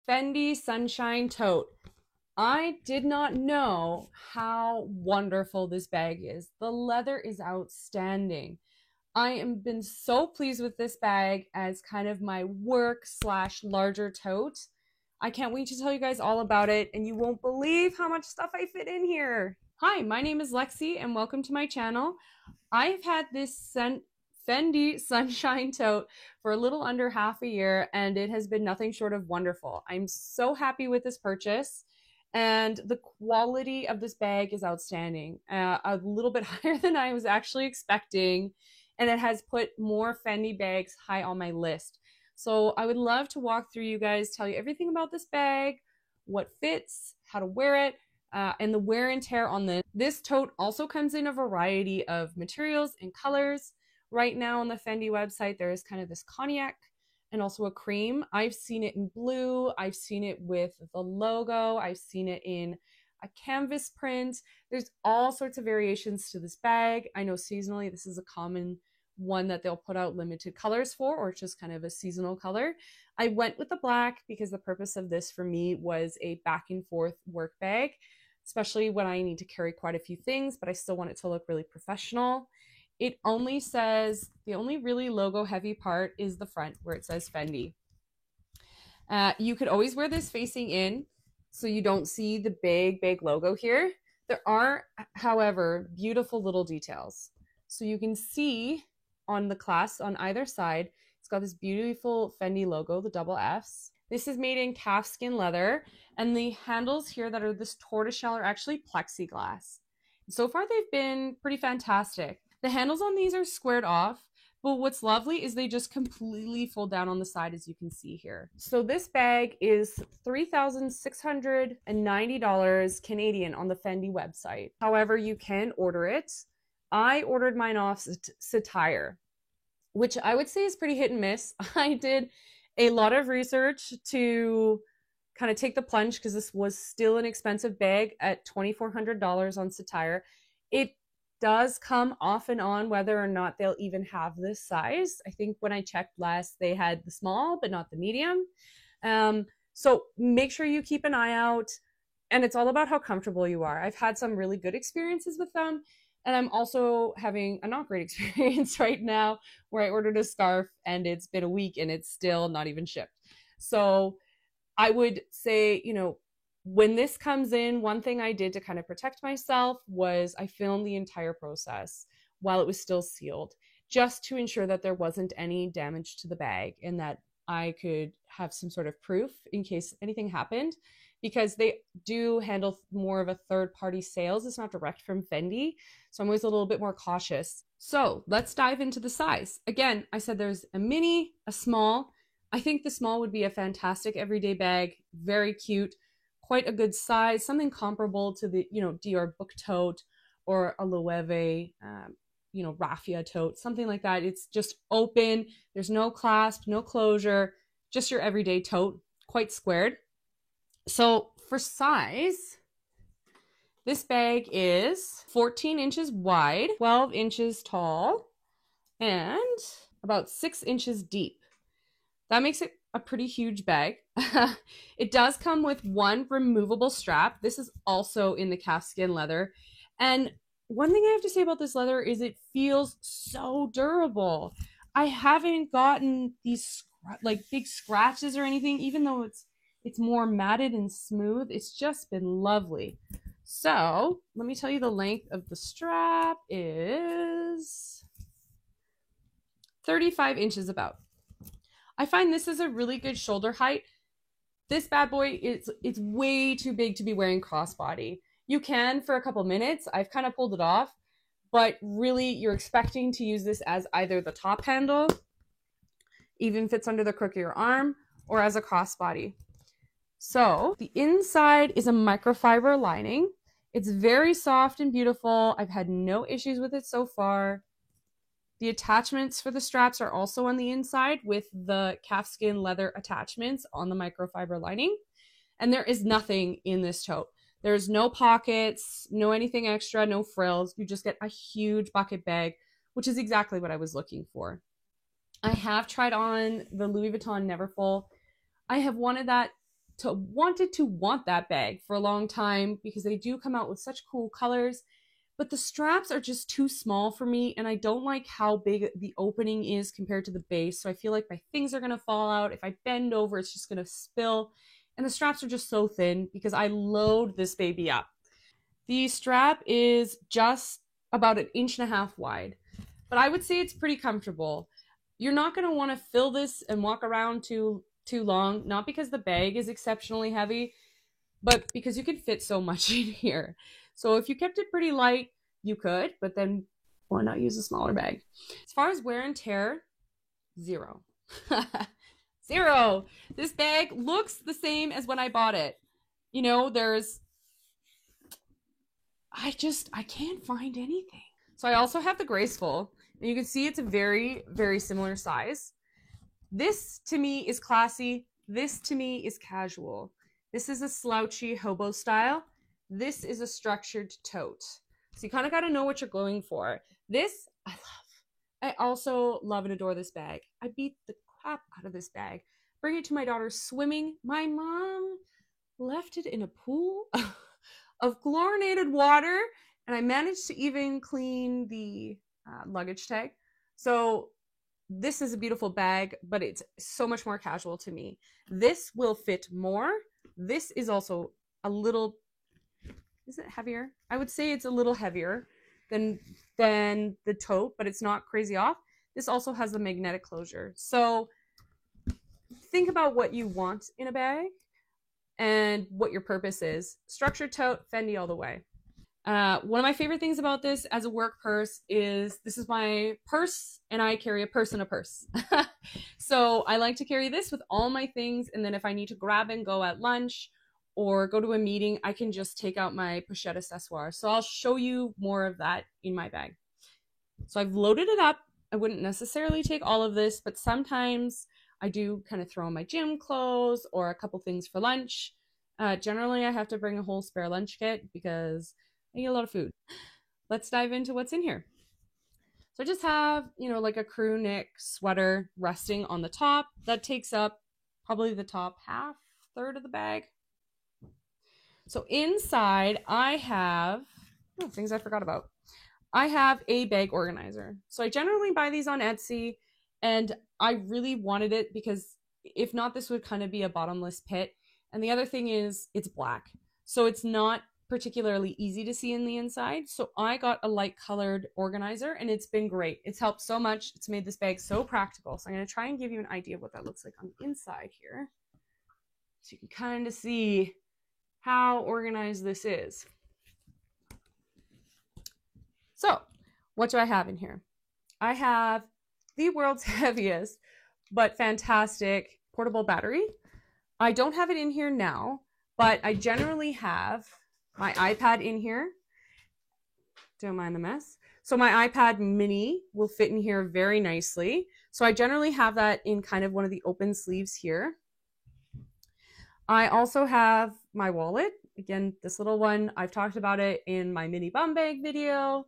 Fendi Sunshine Tote. I did not know how wonderful this bag is. The leather is outstanding. I am been so pleased with this bag as kind of my work slash larger tote. I can't wait to tell you guys all about it, and you won't believe how much stuff I fit in here. Hi, my name is Lexi, and welcome to my channel. I've had this Fendi Sunshine Tote for a little under half a year, and it has been nothing short of wonderful. I'm so happy with this purchase, and the quality of this bag is outstanding. A little bit higher than I was actually expecting, and it has put more Fendi bags high on my list. So I would love to walk through you guys, tell you everything about this bag, what fits, how to wear it, and the wear and tear on this. This tote also comes in a variety of materials and colors. Right now on the Fendi website, there is kind of this cognac and also a cream. I've seen it in blue. I've seen it with the logo. I've seen it in a canvas print. There's all sorts of variations to this bag. I know seasonally this is a common one that they'll put out limited colors for, or just kind of a seasonal color. I went with the black because the purpose of this for me was a back and forth work bag, especially when I need to carry quite a few things, but I still want it to look really professional. It only says, the only really logo heavy part is the front where it says Fendi. You could always wear this facing in so you don't see the big logo here. There are, however, beautiful little details. So you can see on the clasp on either side, it's got this beautiful Fendi logo, the double Fs. This is made in calfskin leather, and the handles here that are this tortoiseshell are actually plexiglass. So far, they've been pretty fantastic. The handles on these are squared off, but what's lovely is they just completely fold down on the side, as you can see here. So this bag is $3,690 Canadian on the Fendi website. However, you can order it. I ordered mine off Satire, which I would say is pretty hit and miss. I did a lot of research to kind of take the plunge because this was still an expensive bag at $2,400 on Satire. It does come off and on whether or not they'll even have this size. I think when I checked last, they had the small, but not the medium. So make sure you keep an eye out. And it's all about how comfortable you are. I've had some really good experiences with them. And I'm also having a not great experience right now where I ordered a scarf and it's been a week and it's still not even shipped. So I would say, you know, when this comes in, one thing I did to kind of protect myself was I filmed the entire process while it was still sealed, just to ensure that there wasn't any damage to the bag and that I could have some sort of proof in case anything happened, because they do handle more of a third-party sales. It's not direct from Fendi, so I'm always a little bit more cautious. So let's dive into the size. Again, I said there's a mini, a small. I think the small would be a fantastic everyday bag, very cute, quite a good size, something comparable to the, you know, Dior book tote or a Loewe, you know, raffia tote, something like that. It's just open. There's no clasp, no closure, just your everyday tote, quite squared. So for size, this bag is 14 inches wide, 12 inches tall, and about 6 inches deep. That makes it a pretty huge bag. It does come with one removable strap. This is also in the calfskin leather. And one thing I have to say about this leather is it feels so durable. I haven't gotten these like big scratches or anything, even though it's more matted and smooth. It's just been lovely. So let me tell you, the length of the strap is 35 inches about. I find this is a really good shoulder height. This bad boy, it's way too big to be wearing crossbody. You can for a couple minutes. I've kind of pulled it off, but really you're expecting to use this as either the top handle, even fits under the crook of your arm, or as a crossbody. So the inside is a microfiber lining. It's very soft and beautiful. I've had no issues with it so far. The attachments for the straps are also on the inside with the calfskin leather attachments on the microfiber lining. And there is nothing in this tote. There's no pockets, no anything extra, no frills. You just get a huge bucket bag, which is exactly what I was looking for. I have tried on the Louis Vuitton Neverfull. I have wanted that wanted to want that bag for a long time because they do come out with such cool colors, but the straps are just too small for me, and I don't like how big the opening is compared to the base. So I feel like my things are gonna fall out. If I bend over, it's just gonna spill. And the straps are just so thin because I load this baby up. The strap is just about 1.5 inches wide, but I would say it's pretty comfortable. You're not going to want to fill this and walk around too long, not because the bag is exceptionally heavy, but because you can fit so much in here. So if you kept it pretty light, you could, but then why not use a smaller bag? As far as wear and tear, 0. 0. This bag looks the same as when I bought it. You know, I can't find anything. So I also have the Graceful, and you can see it's a very, very similar size. This to me is classy. This to me is casual. This is a slouchy hobo style. This is a structured tote. So you kind of got to know what you're going for. This I love. I also love and adore this bag. I beat the crap out of this bag. Bring it to my daughter swimming. My mom left it in a pool of chlorinated water, and I managed to even clean the luggage tag. So this is a beautiful bag, but it's so much more casual to me. This will fit more. This is also a little, is it heavier? I would say it's a little heavier than the tote, but it's not crazy off. This also has a magnetic closure. So think about what you want in a bag and what your purpose is. Structured tote, Fendi all the way. One of my favorite things about this as a work purse is this is my purse, and I carry a purse in a purse. So I like to carry this with all my things, and then if I need to grab and go at lunch or go to a meeting, I can just take out my pochette accessoire. So I'll show you more of that in my bag. So I've loaded it up. I wouldn't necessarily take all of this, but sometimes I do kind of throw in my gym clothes or a couple things for lunch. Generally, I have to bring a whole spare lunch kit because I eat a lot of food. Let's dive into what's in here. So I just have, like a crew neck sweater resting on the top. That takes up probably the top third of the bag. So inside I have, things I forgot about. I have a bag organizer. So I generally buy these on Etsy, and I really wanted it because if not, this would kind of be a bottomless pit. And the other thing is it's black. So it's not particularly easy to see in the inside. So I got a light colored organizer, and it's been great. It's helped so much. It's made this bag so practical. So I'm going to try and give you an idea of what that looks like on the inside here. So you can kind of see how organized this is. So what do I have in here? I have the world's heaviest but fantastic portable battery. I don't have it in here now, but I generally have my iPad in here. Don't mind the mess. So my iPad mini will fit in here very nicely. So I generally have that in kind of one of the open sleeves here. I also have my wallet. Again, this little one, I've talked about it in my mini bum bag video.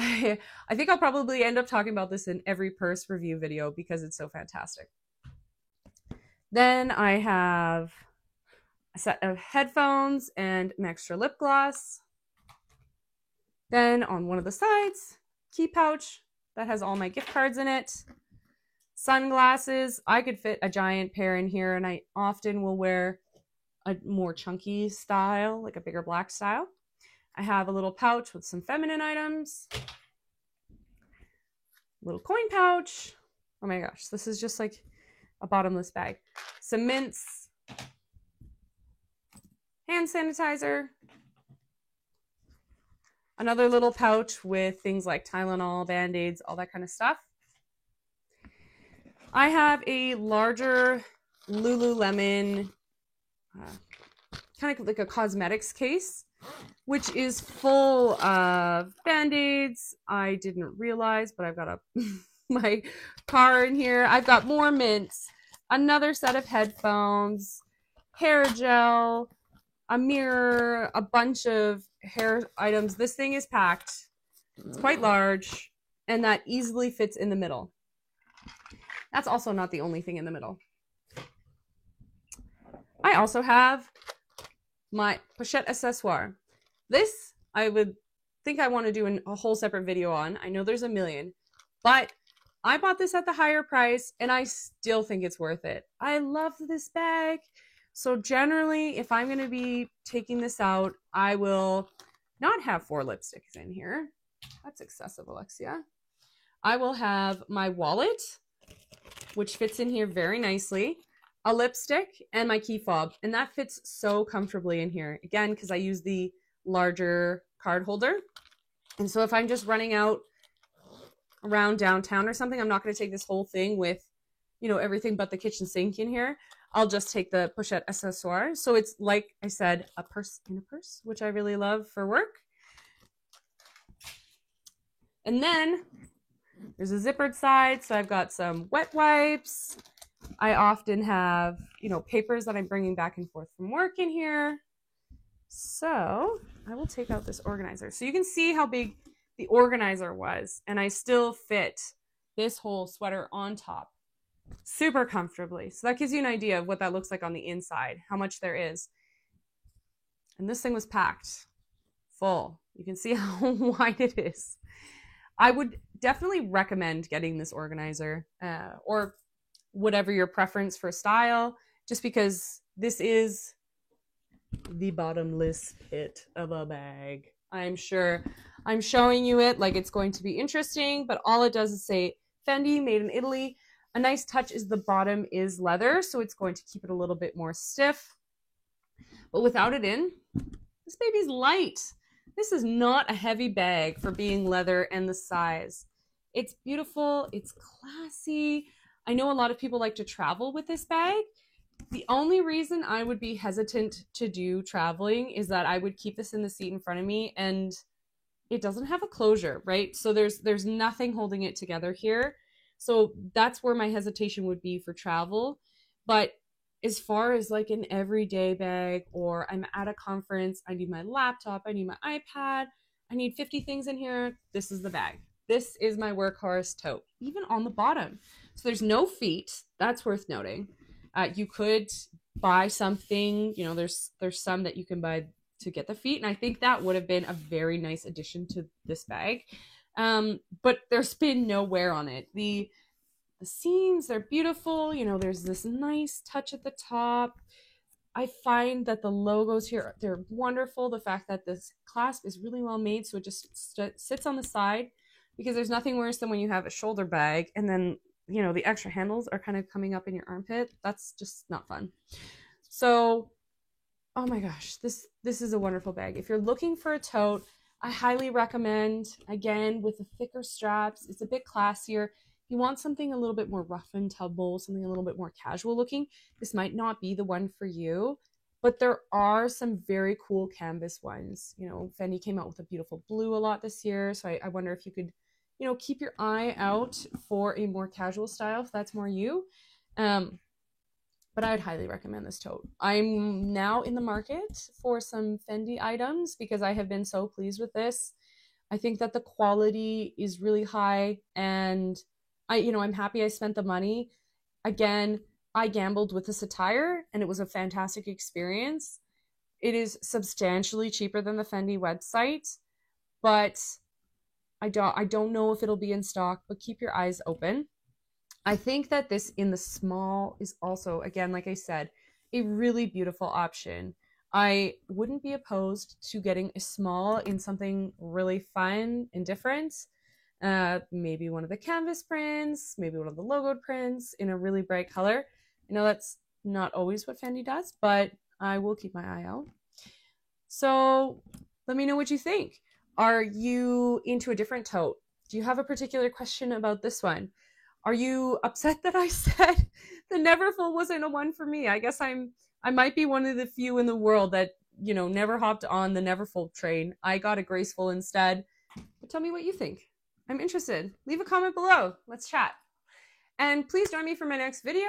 I think I'll probably end up talking about this in every purse review video because it's so fantastic. Then I have a set of headphones and an extra lip gloss. Then on one of the sides, key pouch that has all my gift cards in it. Sunglasses. I could fit a giant pair in here, and I often will wear a more chunky style, like a bigger black style. I have a little pouch with some feminine items. Little coin pouch. Oh my gosh, this is just like a bottomless bag. Some mints. Hand sanitizer. Another little pouch with things like Tylenol, Band-Aids, all that kind of stuff. I have a larger Lululemon, kind of like a cosmetics case, which is full of Band-Aids. I didn't realize, but I've got my car in here. I've got more mints, another set of headphones, hair gel, a mirror, a bunch of hair items. This thing is packed. It's quite large, and that easily fits in the middle. That's also not the only thing in the middle. I also have my pochette accessoire. This, I would think I want to do a whole separate video on. I know there's a million, but I bought this at the higher price and I still think it's worth it. I love this bag. So generally, if I'm going to be taking this out, I will not have 4 lipsticks in here. That's excessive, Alexia. I will have my wallet, which fits in here very nicely, a lipstick, and my key fob. And that fits so comfortably in here. Again, because I use the larger card holder. And so if I'm just running out around downtown or something, I'm not going to take this whole thing with, you know, everything but the kitchen sink in here. I'll just take the pochette accessoire. So it's, like I said, a purse in a purse, which I really love for work. And then there's a zippered side. So I've got some wet wipes. I often have, you know, papers that I'm bringing back and forth from work in here. So I will take out this organizer. So you can see how big the organizer was, and I still fit this whole sweater on top super comfortably. So that gives you an idea of what that looks like on the inside, how much there is. And this thing was packed full. You can see how wide it is. I would definitely recommend getting this organizer or whatever your preference for style, just because this is the bottomless pit of a bag. I'm sure I'm showing you it like it's going to be interesting, but all it does is say Fendi, made in Italy. A nice touch is the bottom is leather, so it's going to keep it a little bit more stiff. But without it in, this baby's light. This is not a heavy bag for being leather and the size. It's beautiful. It's classy. I know a lot of people like to travel with this bag. The only reason I would be hesitant to do traveling is that I would keep this in the seat in front of me and it doesn't have a closure, right? So there's nothing holding it together here. So that's where my hesitation would be for travel. But as far as like an everyday bag, or I'm at a conference, I need my laptop, I need my iPad, I need 50 things in here, this is the bag. This is my workhorse tote, even on the bottom. So there's no feet. That's worth noting. You could buy something, you know, there's some that you can buy to get the feet. And I think that would have been a very nice addition to this bag. But there's been no wear on it. The seams, they're beautiful. You know, there's this nice touch at the top. I find that the logos here, they're wonderful. The fact that this clasp is really well made, so it just sits on the side, because there's nothing worse than when you have a shoulder bag and then, you know, the extra handles are kind of coming up in your armpit. That's just not fun. So, oh my gosh, this is a wonderful bag. If you're looking for a tote, I highly recommend, again, with the thicker straps. It's a bit classier. If you want something a little bit more rough and tumble, something a little bit more casual looking, this might not be the one for you. But there are some very cool canvas ones. You know, Fendi came out with a beautiful blue a lot this year. So I wonder if you could, you know, keep your eye out for a more casual style if that's more you. But I would highly recommend this tote. I'm now in the market for some Fendi items because I have been so pleased with this. I think that the quality is really high, and I'm happy I spent the money. Again, I gambled with this attire and it was a fantastic experience. It is substantially cheaper than the Fendi website, but I don't know if it'll be in stock, but keep your eyes open. I think that this in the small is also, again, like I said, a really beautiful option. I wouldn't be opposed to getting a small in something really fun and different. Maybe one of the canvas prints, maybe one of the logoed prints in a really bright color. I know that's not always what Fendi does, but I will keep my eye out. So let me know what you think. Are you into a different tote? Do you have a particular question about this one? Are you upset that I said the Neverfull wasn't a one for me? I guess I might be one of the few in the world that, you know, never hopped on the Neverfull train. I got a Graceful instead. But tell me what you think. I'm interested. Leave a comment below. Let's chat. And please join me for my next video.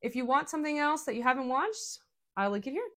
If you want something else that you haven't watched, I'll link it here.